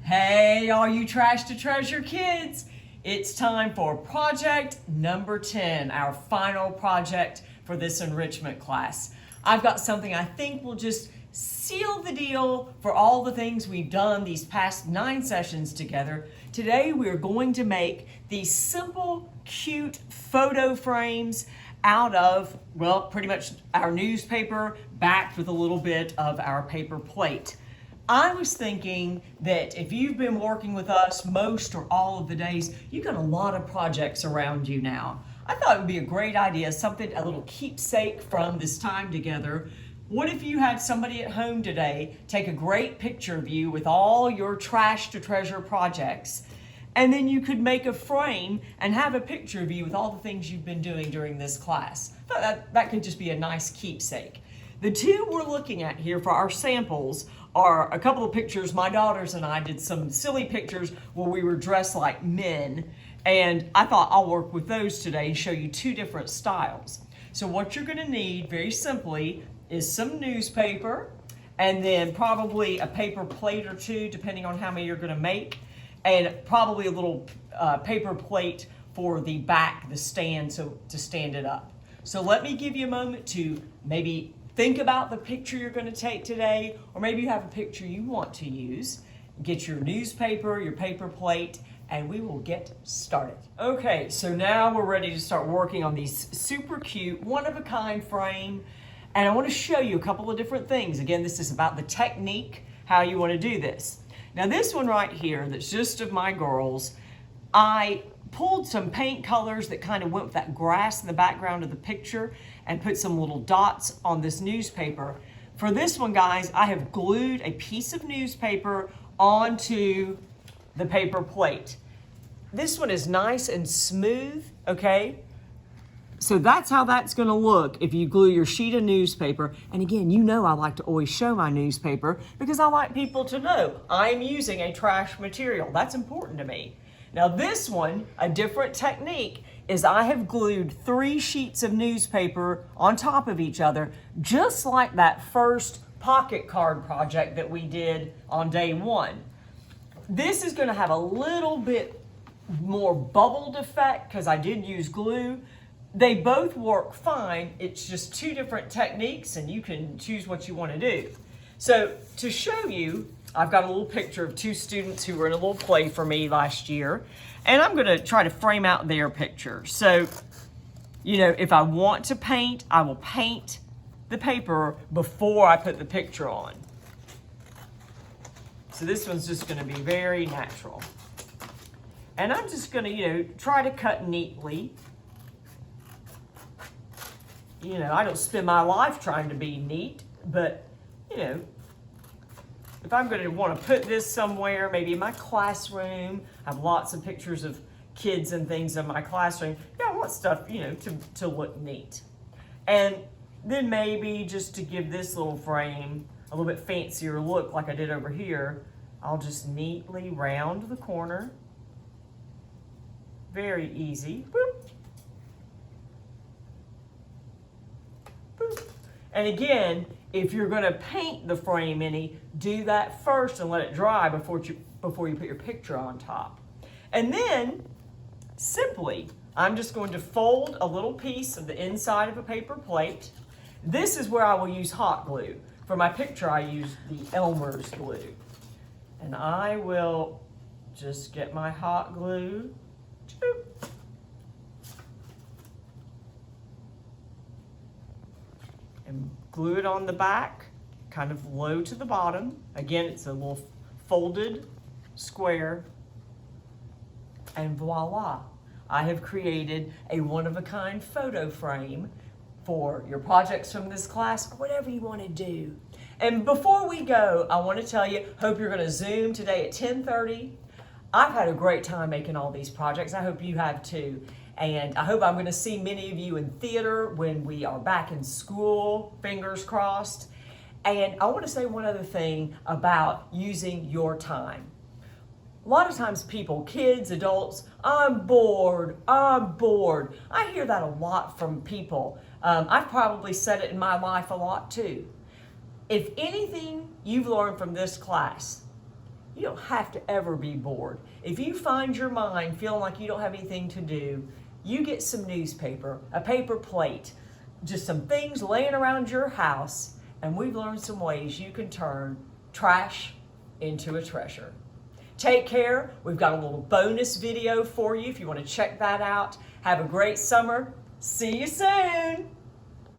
Hey, all you Trash to Treasure kids! It's time for project number 10, our final project for this enrichment class. I've got something I think will just seal the deal for all the things we've done these past 9 sessions together. Today we're going to make these simple, cute photo frames out of, well, pretty much our newspaper backed with a little bit of our paper plate. I was thinking that if you've been working with us most or all of the days, you've got a lot of projects around you now. I thought it would be a great idea, a little keepsake from this time together. What if you had somebody at home today take a great picture of you with all your Trash to Treasure projects, and then you could make a frame and have a picture of you with all the things you've been doing during this class. I thought that could just be a nice keepsake. The two we're looking at here for our samples are a couple of pictures. My daughters and I did some silly pictures where we were dressed like men, and I thought I'll work with those today and show you 2 different styles. So what you're going to need, very simply, is some newspaper, and then probably a paper plate or 2, depending on how many you're going to make, and probably a little paper plate for the back, the stand, so to stand it up. So let me give you a moment to maybe think about the picture you're going to take today, or maybe you have a picture you want to use. Get your newspaper, your paper plate, and we will get started. Okay, so now we're ready to start working on these super cute, one-of-a-kind frame, and I want to show you a couple of different things. Again, this is about the technique, how you want to do this. Now this one right here, that's just of my girls, I pulled some paint colors that kind of went with that grass in the background of the picture and put some little dots on this newspaper. For this one, guys, I have glued a piece of newspaper onto the paper plate. This one is nice and smooth, okay? So that's how that's gonna look if you glue your sheet of newspaper. And again, you know I like to always show my newspaper because I like people to know I'm using a trash material. That's important to me. Now this one, a different technique, is I have glued 3 sheets of newspaper on top of each other, just like that first pocket card project that we did on day 1. This is going to have a little bit more bubbled effect because I did use glue. They both work fine. It's just 2 different techniques, and you can choose what you want to do. So to show you, I've got a little picture of 2 students who were in a little play for me last year, and I'm going to try to frame out their picture. So, you know, if I want to paint, I will paint the paper before I put the picture on. So this one's just going to be very natural. And I'm just going to, you know, try to cut neatly. You know, I don't spend my life trying to be neat, but, you know, if I'm going to want to put this somewhere, maybe in my classroom, I have lots of pictures of kids and things in my classroom. Yeah, I want stuff, you know, to look neat. And then maybe just to give this little frame a little bit fancier look like I did over here, I'll just neatly round the corner. Very easy. Boop. Boop. And again, if you're going to paint the frame any, do that first and let it dry before you put your picture on top. And then, simply, I'm just going to fold a little piece of the inside of a paper plate. This is where I will use hot glue. For my picture, I use the Elmer's glue. And I will just get my hot glue. And glue it on the back, kind of low to the bottom. Again, it's a little folded square. And voila, I have created a one-of-a-kind photo frame for your projects from this class, or whatever you want to do. And before we go, I want to tell you, hope you're going to Zoom today at 10:30. I've had a great time making all these projects. I hope you have too. And I hope I'm going to see many of you in theater when we are back in school, fingers crossed. And I want to say one other thing about using your time. A lot of times people, kids, adults, I'm bored. I hear that a lot from people. I've probably said it in my life a lot too. If anything you've learned from this class, You don't have to ever be bored. If you find your mind feeling like you don't have anything to do, you get some newspaper, a paper plate, just some things laying around your house, and we've learned some ways you can turn trash into a treasure. Take care. We've got a little bonus video for you if you want to check that out. Have a great summer. See you soon.